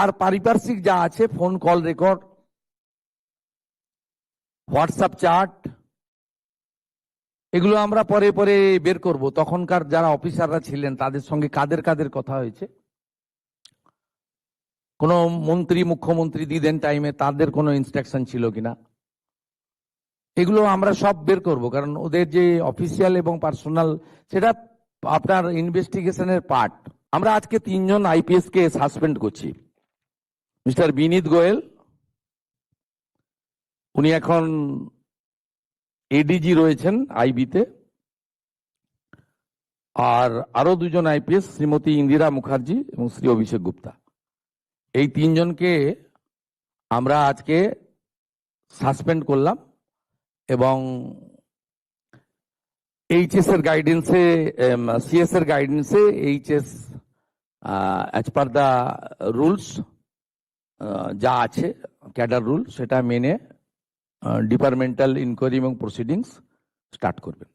আর পারিপার্শ্বিক যা আছে, phone call record, WhatsApp chat, এগুলো আমরা পরে পরে বের করব। তখনকার যারা অফিসাররা ছিলেন তাদের সঙ্গে কাদের কাদের কথা হয়েছে, কোন মন্ত্রী মুখ্যমন্ত্রী দিদেন টাইমে তাদের কোনো ইনস্ট্রাকশন ছিল কিনা, এগুলো আমরা সব বের করব। কারণ ওদের যে অফিসিয়াল এবং পার্সোনাল, সেটা আপনার ইনভেস্টিগেশনের পার্ট। আমরা আজকে 3 জন আইপিএস কে সাসপেন্ড করছি। মিস্টার বিনীত গোয়েল, উনি এখন এডিজি রয়েছেন আইবিতে। আর আরো 2 জন আইপিএস, শ্রীমতী ইন্দিরা মুখার্জি এবং শ্রী অভিষেক গুপ্তা, এই 3 জনকে আমরা আজকে সাসপেন্ড করলাম। এবং এইচএস এর গাইডেন্সে, সিএস এর গাইডেন্সে HS as per the rules যা আছে ক্যাডার রুল, সেটা মেনে ডিপার্টমেন্টাল ইনকোয়ারি এবং প্রসিডিংস স্টার্ট করবেন।